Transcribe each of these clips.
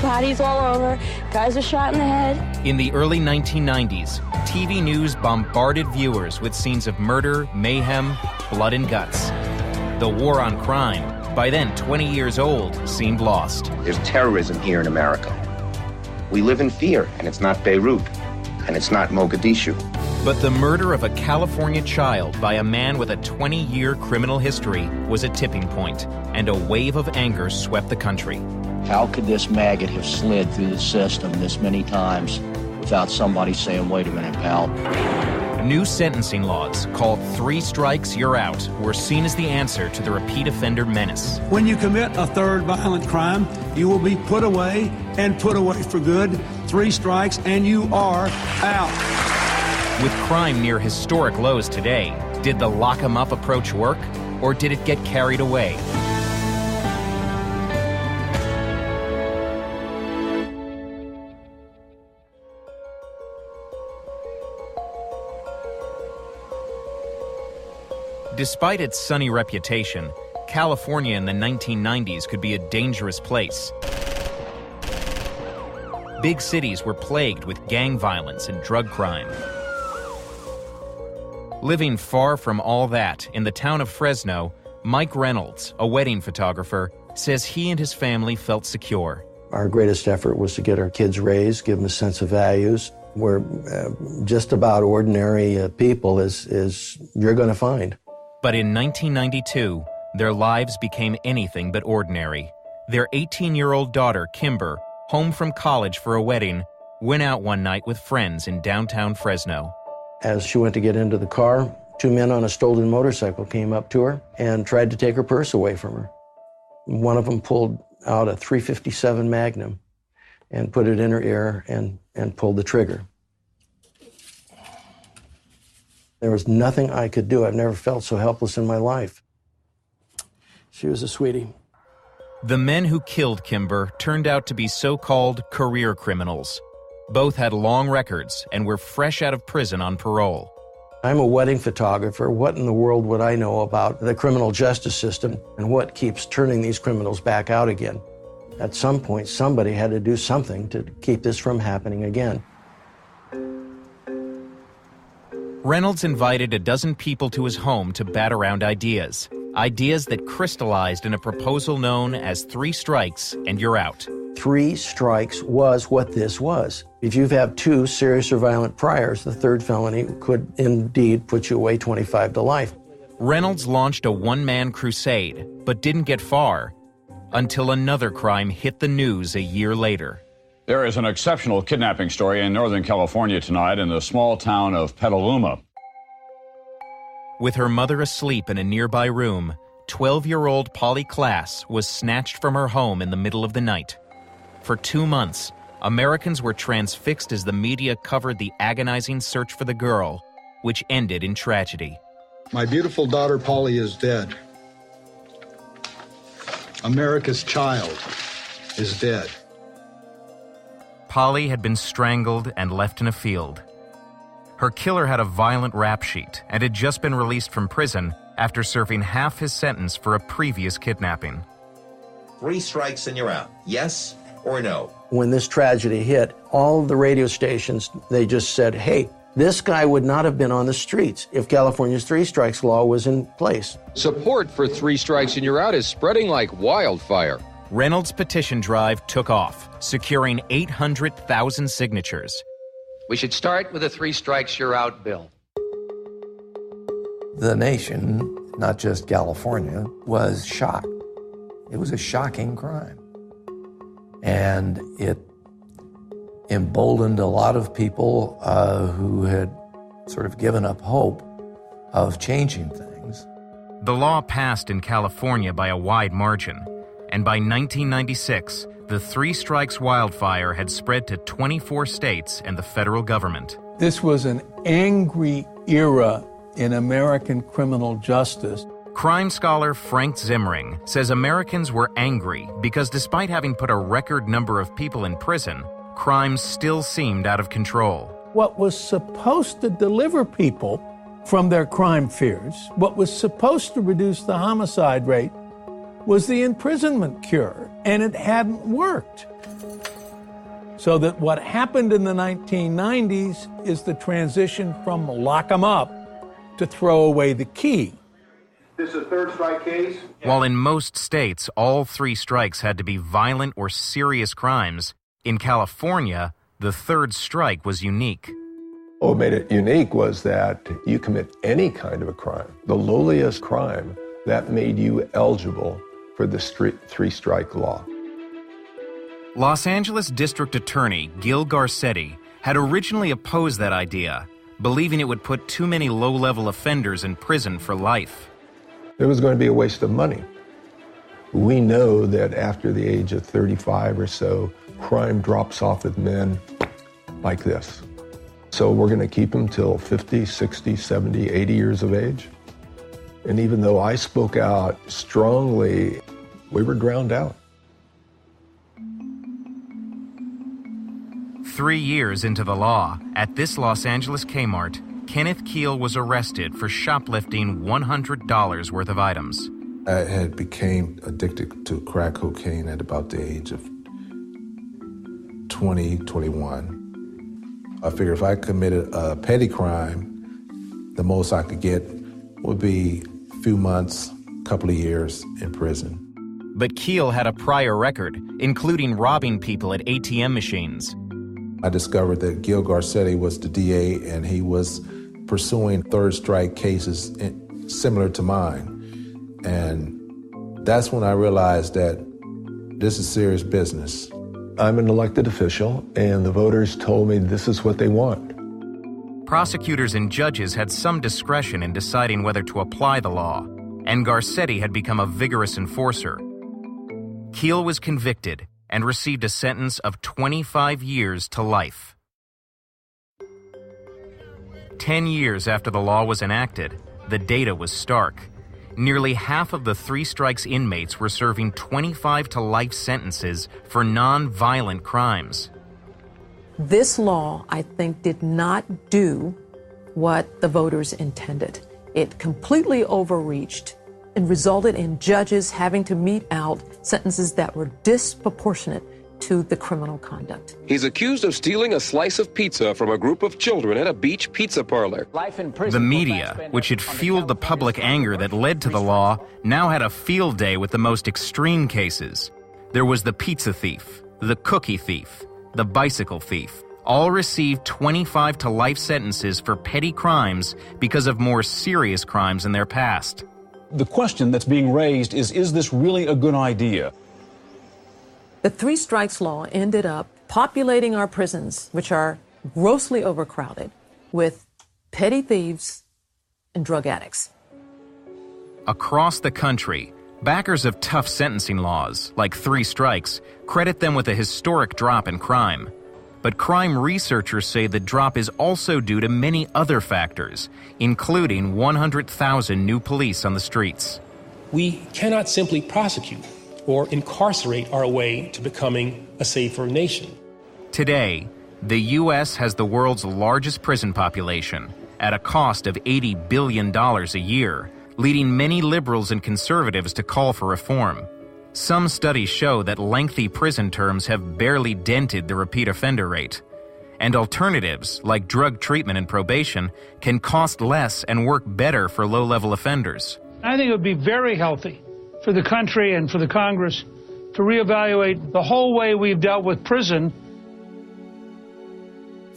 Bodies all over. Guys are shot in the head. In the early 1990s, TV news bombarded viewers with scenes of murder, mayhem, blood and guts. The war on crime, by then 20 years old, seemed lost. There's terrorism here in America. We live in fear, and it's not Beirut, and it's not Mogadishu. But the murder of a California child by a man with a 20-year criminal history was a tipping point, and a wave of anger swept the country. How could this maggot have slid through the system this many times without somebody saying, wait a minute, pal? New sentencing laws, called 3 Strikes, You're Out, were seen as the answer to the repeat offender menace. When you commit a third violent crime, you will be put away and put away for good. 3 strikes and you are out. With crime near historic lows today, did the lock 'em up approach work, or did it get carried away? Despite its sunny reputation, California in the 1990s could be a dangerous place. Big cities were plagued with gang violence and drug crime. Living far from all that in the town of Fresno, Mike Reynolds, a wedding photographer, says he and his family felt secure. Our greatest effort was to get our kids raised, give them a sense of values. We're just about ordinary people as you're going to find. But in 1992, their lives became anything but ordinary. Their 18-year-old daughter, Kimber, home from college for a wedding, went out one night with friends in downtown Fresno. As she went to get into the car, 2 men on a stolen motorcycle came up to her and tried to take her purse away from her. One of them pulled out a .357 Magnum and put it in her ear and pulled the trigger. There was nothing I could do. I've never felt so helpless in my life. She was a sweetie. The men who killed Kimber turned out to be so-called career criminals. Both had long records and were fresh out of prison on parole. I'm a wedding photographer. What in the world would I know about the criminal justice system and what keeps turning these criminals back out again? At some point, somebody had to do something to keep this from happening again. Reynolds invited a dozen people to his home to bat around ideas that crystallized in a proposal known as 3 Strikes and You're Out. 3 strikes was what this was. If you have 2 serious or violent priors, the 3rd felony could indeed put you away 25 to life. Reynolds launched a one-man crusade, but didn't get far until another crime hit the news a year later. There is an exceptional kidnapping story in Northern California tonight in the small town of Petaluma. With her mother asleep in a nearby room, 12-year-old Polly Klaas was snatched from her home in the middle of the night. For 2 months, Americans were transfixed as the media covered the agonizing search for the girl, which ended in tragedy. My beautiful daughter Polly is dead. America's child is dead. Polly had been strangled and left in a field. Her killer had a violent rap sheet and had just been released from prison after serving half his sentence for a previous kidnapping. 3 strikes and you're out. Yes or no? When this tragedy hit, all of the radio stations, they just said, hey, this guy would not have been on the streets if California's 3 strikes law was in place. Support for 3 strikes and you're out is spreading like wildfire. Reynolds' petition drive took off, securing 800,000 signatures. We should start with a 3 strikes you're out bill. The nation, not just California, was shocked. It was a shocking crime. And it emboldened a lot of people who had sort of given up hope of changing things. The law passed in California by a wide margin, and by 1996, the 3 Strikes wildfire had spread to 24 states and the federal government. This was an angry era in American criminal justice. Crime scholar Frank Zimring says Americans were angry because despite having put a record number of people in prison, crime still seemed out of control. What was supposed to deliver people from their crime fears, what was supposed to reduce the homicide rate, was the imprisonment cure, and it hadn't worked. So that what happened in the 1990s is the transition from lock 'em up to throw away the key. This is a third strike case. While in most states, all 3 strikes had to be violent or serious crimes, in California, the third strike was unique. What made it unique was that you commit any kind of a crime, the lowliest crime, that made you eligible for the 3-strike law. Los Angeles District Attorney Gil Garcetti had originally opposed that idea, believing it would put too many low-level offenders in prison for life. It was going to be a waste of money. We know that after the age of 35 or so, crime drops off with men like this. So we're going to keep them till 50, 60, 70, 80 years of age. And even though I spoke out strongly, we were drowned out. 3 years into the law, at this Los Angeles Kmart, Kenneth Keel was arrested for shoplifting $100 worth of items. I had became addicted to crack cocaine at about the age of 20, 21. I figured if I committed a petty crime, the most I could get would be a few months, couple of years in prison. But Keel had a prior record, including robbing people at ATM machines. I discovered that Gil Garcetti was the DA and he was pursuing third strike cases similar to mine. And that's when I realized that this is serious business. I'm an elected official and the voters told me this is what they want. Prosecutors and judges had some discretion in deciding whether to apply the law, and Garcetti had become a vigorous enforcer. Keel was convicted and received a sentence of 25 years to life. 10 years after the law was enacted, the data was stark. Nearly half of the 3 strikes inmates were serving 25 to life sentences for non-violent crimes. This law, I think, did not do what the voters intended. It completely overreached and resulted in judges having to mete out sentences that were disproportionate to the criminal conduct. He's accused of stealing a slice of pizza from a group of children at a beach pizza parlor. The media, which had fueled the public anger that led to the law, now had a field day with the most extreme cases. There was the pizza thief, the cookie thief, the bicycle thief. All received 25 to life sentences for petty crimes because of more serious crimes in their past. The question that's being raised is this really a good idea? The 3 strikes law ended up populating our prisons, which are grossly overcrowded, with petty thieves and drug addicts. Across the country, backers of tough sentencing laws, like 3 strikes, credit them with a historic drop in crime. But crime researchers say the drop is also due to many other factors, including 100,000 new police on the streets. We cannot simply prosecute or incarcerate our way to becoming a safer nation. Today, the U.S. has the world's largest prison population at a cost of $80 billion a year, leading many liberals and conservatives to call for reform. Some studies show that lengthy prison terms have barely dented the repeat offender rate. And alternatives, like drug treatment and probation, can cost less and work better for low-level offenders. I think it would be very healthy for the country and for the Congress to reevaluate the whole way we've dealt with prison.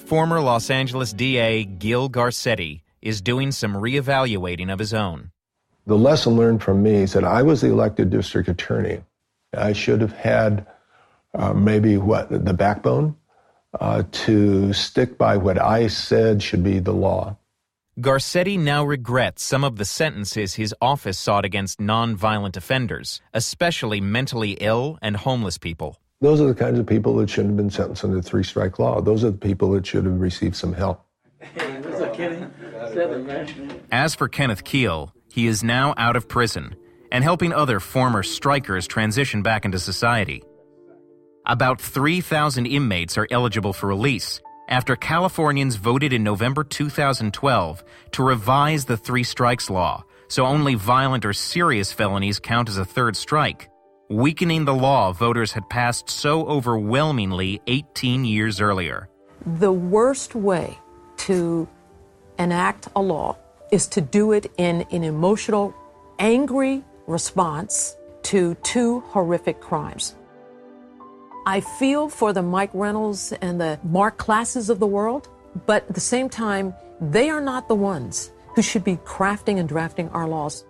Former Los Angeles DA Gil Garcetti is doing some reevaluating of his own. The lesson learned from me is that I was the elected district attorney. I should have had the backbone to stick by what I said should be the law. Garcetti now regrets some of the sentences his office sought against non-violent offenders, especially mentally ill and homeless people. Those are the kinds of people that shouldn't have been sentenced under the 3-strike law. Those are the people that should have received some help. As for Kenneth Keel, he is now out of prison and helping other former strikers transition back into society. About 3,000 inmates are eligible for release after Californians voted in November 2012 to revise the 3 strikes law, so only violent or serious felonies count as a 3rd strike. weakening the law voters had passed so overwhelmingly 18 years earlier. The worst way to enact a law is to do it in an emotional, angry response to two horrific crimes. I feel for the Mike Reynolds and the Mark Klasses of the world, but at the same time, they are not the ones who should be crafting and drafting our laws.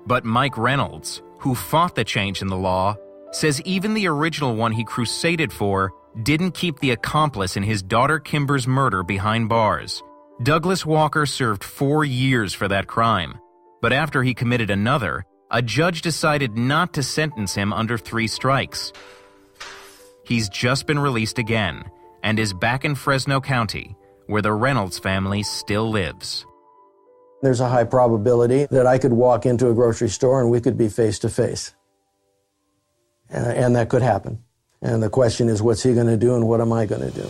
But Mike Reynolds, who fought the change in the law, says even the original one he crusaded for didn't keep the accomplice in his daughter Kimber's murder behind bars. Douglas Walker served 4 years for that crime, but after he committed another, a judge decided not to sentence him under 3 strikes. He's just been released again and is back in Fresno County, where the Reynolds family still lives. There's a high probability that I could walk into a grocery store and we could be face to face. And that could happen. And the question is, what's he going to do and what am I going to do?